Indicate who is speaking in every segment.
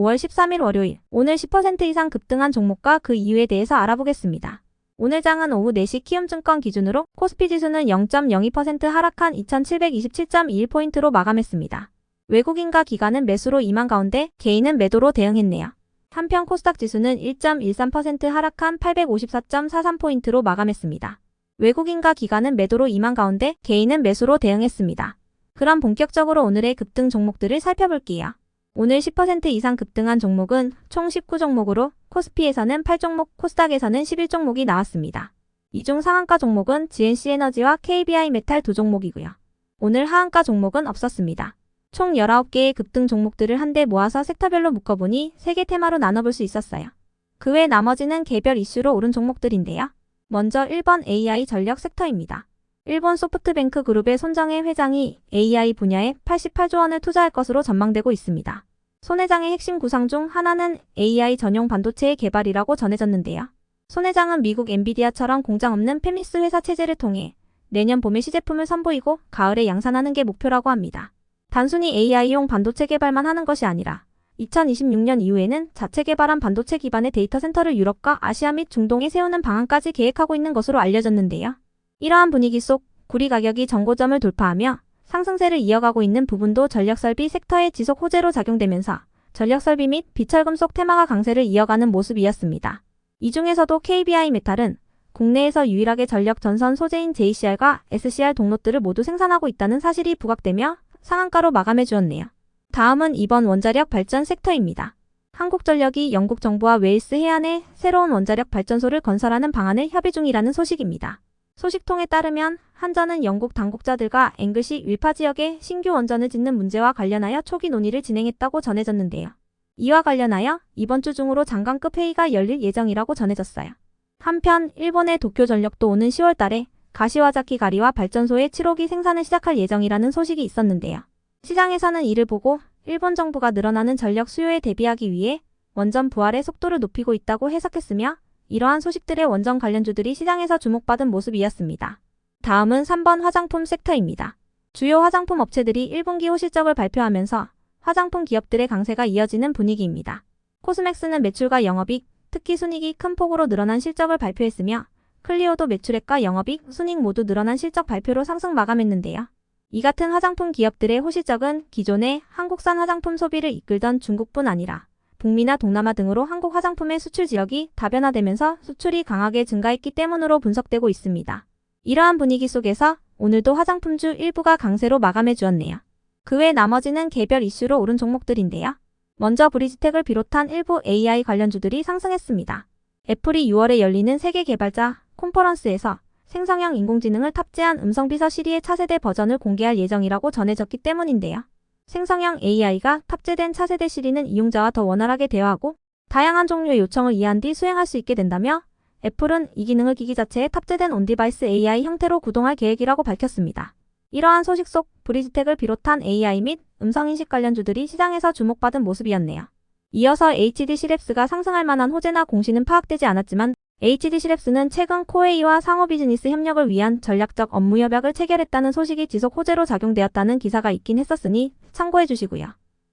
Speaker 1: 5월 13일 월요일, 오늘 10% 이상 급등한 종목과 그 이유에 대해서 알아보겠습니다. 오늘 장은 오후 4시 키움증권 기준으로 코스피 지수는 0.02% 하락한 2727.21포인트로 마감했습니다. 외국인과 기관은 매수로 임한 가운데 개인은 매도로 대응했네요. 한편 코스닥 지수는 1.13% 하락한 854.43포인트로 마감했습니다. 외국인과 기관은 매도로 임한 가운데 개인은 매수로 대응했습니다. 그럼 본격적으로 오늘의 급등 종목들을 살펴볼게요. 오늘 10% 이상 급등한 종목은 총 19종목으로 코스피에서는 8종목, 코스닥에서는 11종목이 나왔습니다. 이 중 상한가 종목은 GNC에너지와 KBI메탈 2종목이고요. 오늘 하한가 종목은 없었습니다. 총 19개의 급등 종목들을 한데 모아서 섹터별로 묶어보니 3개 테마로 나눠볼 수 있었어요. 그 외 나머지는 개별 이슈로 오른 종목들인데요. 먼저 1번 AI 전력 섹터입니다. 일본 소프트뱅크 그룹의 손정혜 회장이 AI 분야에 88조 원을 투자할 것으로 전망되고 있습니다. 손 회장의 핵심 구상 중 하나는 AI 전용 반도체의 개발이라고 전해졌는데요. 손 회장은 미국 엔비디아처럼 공장 없는 팹리스 회사 체제를 통해 내년 봄에 시제품을 선보이고 가을에 양산하는 게 목표라고 합니다. 단순히 AI용 반도체 개발만 하는 것이 아니라 2026년 이후에는 자체 개발한 반도체 기반의 데이터 센터를 유럽과 아시아 및 중동에 세우는 방안까지 계획하고 있는 것으로 알려졌는데요. 이러한 분위기 속 구리 가격이 전고점을 돌파하며 상승세를 이어가고 있는 부분도 전력설비 섹터의 지속 호재로 작용되면서 전력설비 및 비철금속 테마가 강세를 이어가는 모습이었습니다. 이 중에서도 KBI메탈은 국내에서 유일하게 전력 전선 소재인 JCR과 SCR 동롯들을 모두 생산하고 있다는 사실이 부각되며 상한가로 마감해 주었네요. 다음은 이번 원자력 발전 섹터입니다. 한국전력이 영국 정부와 웨일스 해안에 새로운 원자력 발전소를 건설하는 방안을 협의 중이라는 소식입니다. 소식통에 따르면 한전은 영국 당국자들과 앵글시 윌파 지역에 신규 원전을 짓는 문제와 관련하여 초기 논의를 진행했다고 전해졌는데요. 이와 관련하여 이번 주 중으로 장관급 회의가 열릴 예정이라고 전해졌어요. 한편 일본의 도쿄전력도 오는 10월 달에 가시와자키 가리와 발전소의 7호기 생산을 시작할 예정이라는 소식이 있었는데요. 시장에서는 이를 보고 일본 정부가 늘어나는 전력 수요에 대비하기 위해 원전 부활의 속도를 높이고 있다고 해석했으며 이러한 소식들의 원전 관련주들이 시장에서 주목받은 모습이었습니다. 다음은 3번 화장품 섹터입니다. 주요 화장품 업체들이 1분기 호실적을 발표하면서 화장품 기업들의 강세가 이어지는 분위기입니다. 코스맥스는 매출과 영업이익, 특히 순이익이 큰 폭으로 늘어난 실적을 발표했으며 클리오도 매출액과 영업이익, 순이익 모두 늘어난 실적 발표로 상승 마감했는데요. 이 같은 화장품 기업들의 호실적은 기존의 한국산 화장품 소비를 이끌던 중국뿐 아니라 북미나 동남아 등으로 한국 화장품의 수출 지역이 다변화되면서 수출이 강하게 증가했기 때문으로 분석되고 있습니다. 이러한 분위기 속에서 오늘도 화장품주 일부가 강세로 마감해 주었네요. 그 외 나머지는 개별 이슈로 오른 종목들인데요. 먼저 브리지텍을 비롯한 일부 AI 관련주들이 상승했습니다. 애플이 6월에 열리는 세계 개발자 콘퍼런스에서 생성형 인공지능을 탑재한 음성비서 시리의 차세대 버전을 공개할 예정이라고 전해졌기 때문인데요. 생성형 AI가 탑재된 차세대 시리는 이용자와 더 원활하게 대화하고 다양한 종류의 요청을 이해한 뒤 수행할 수 있게 된다며 애플은 이 기능을 기기 자체에 탑재된 온디바이스 AI 형태로 구동할 계획이라고 밝혔습니다. 이러한 소식 속 브리지텍을 비롯한 AI 및 음성인식 관련주들이 시장에서 주목받은 모습이었네요. 이어서 HD시랩스가 상승할 만한 호재나 공시는 파악되지 않았지만 HD시랩스는 최근 코웨이와 상호 비즈니스 협력을 위한 전략적 업무 협약을 체결했다는 소식이 지속 호재로 작용되었다는 기사가 있긴 했었으니 참고해 주시고요.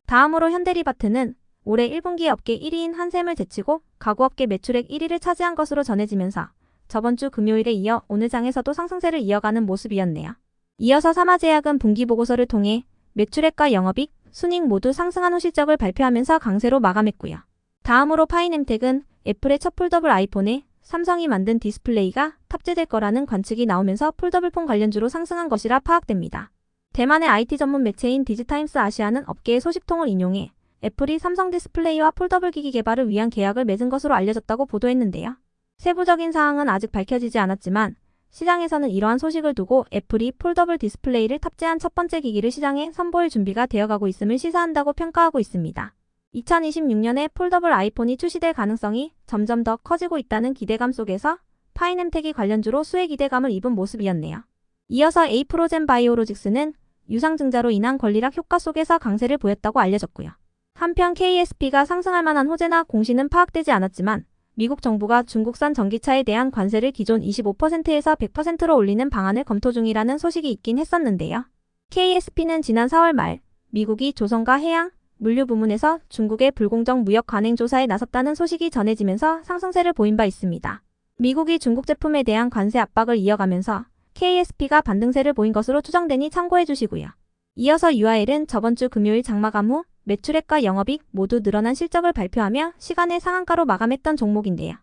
Speaker 1: 다음으로 현대리바트는 올해 1분기 업계 1위인 한샘을 제치고 가구업계 매출액 1위를 차지한 것으로 전해지면서 저번 주 금요일에 이어 오늘 장에서도 상승세를 이어가는 모습이었네요. 이어서 사마제약은 분기 보고서를 통해 매출액과 영업이익, 순이익 모두 상승한 후 실적을 발표하면서 강세로 마감했고요. 다음으로 파인엠텍은 애플의 첫 폴더블 아이폰에 삼성이 만든 디스플레이가 탑재될 거라는 관측이 나오면서 폴더블폰 관련주로 상승한 것이라 파악됩니다. 대만의 IT 전문 매체인 디지타임스 아시아는 업계의 소식통을 인용해 애플이 삼성 디스플레이와 폴더블 기기 개발을 위한 계약을 맺은 것으로 알려졌다고 보도했는데요. 세부적인 사항은 아직 밝혀지지 않았지만 시장에서는 이러한 소식을 두고 애플이 폴더블 디스플레이를 탑재한 첫 번째 기기를 시장에 선보일 준비가 되어가고 있음을 시사한다고 평가하고 있습니다. 2026년에 폴더블 아이폰이 출시될 가능성이 점점 더 커지고 있다는 기대감 속에서 파인엠텍이 관련주로 수혜 기대감을 입은 모습이었네요. 이어서 에이프로젠 바이오로직스는 유상증자로 인한 권리락 효과 속에서 강세를 보였다고 알려졌고요. 한편 KSP가 상승할 만한 호재나 공시는 파악되지 않았지만 미국 정부가 중국산 전기차에 대한 관세를 기존 25%에서 100%로 올리는 방안을 검토 중이라는 소식이 있긴 했었는데요. KSP는 지난 4월 말 미국이 조선과 해양, 물류 부문에서 중국의 불공정 무역 관행 조사에 나섰다는 소식이 전해지면서 상승세를 보인 바 있습니다. 미국이 중국 제품에 대한 관세 압박을 이어가면서 KSP가 반등세를 보인 것으로 추정되니 참고해 주시고요. 이어서 UIL은 저번 주 금요일 장마감 후 매출액과 영업이익 모두 늘어난 실적을 발표하며 시간의 상한가로 마감했던 종목인데요.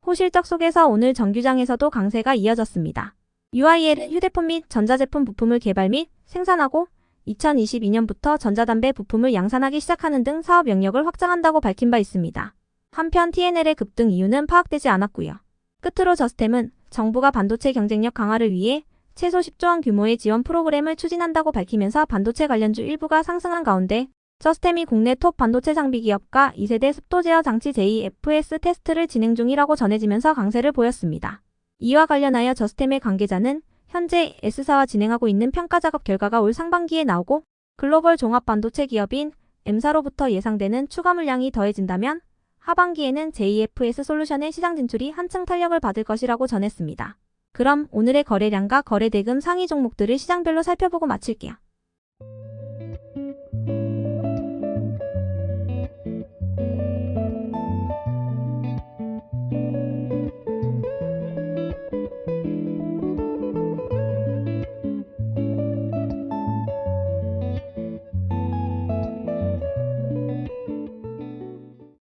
Speaker 1: 호실적 속에서 오늘 정규장에서도 강세가 이어졌습니다. UIL은 휴대폰 및 전자제품 부품을 개발 및 생산하고 2022년부터 전자담배 부품을 양산하기 시작하는 등 사업 영역을 확장한다고 밝힌 바 있습니다. 한편 TNL의 급등 이유는 파악되지 않았고요. 끝으로 저스템은 정부가 반도체 경쟁력 강화를 위해 최소 10조 원 규모의 지원 프로그램을 추진한다고 밝히면서 반도체 관련주 일부가 상승한 가운데 저스템이 국내 톱 반도체 장비 기업과 2세대 습도 제어 장치 JFS 테스트를 진행 중이라고 전해지면서 강세를 보였습니다. 이와 관련하여 저스템의 관계자는 현재 S사와 진행하고 있는 평가 작업 결과가 올 상반기에 나오고 글로벌 종합 반도체 기업인 M사로부터 예상되는 추가 물량이 더해진다면 하반기에는 JFS 솔루션의 시장 진출이 한층 탄력을 받을 것이라고 전했습니다. 그럼 오늘의 거래량과 거래 대금 상위 종목들을 시장별로 살펴보고 마칠게요.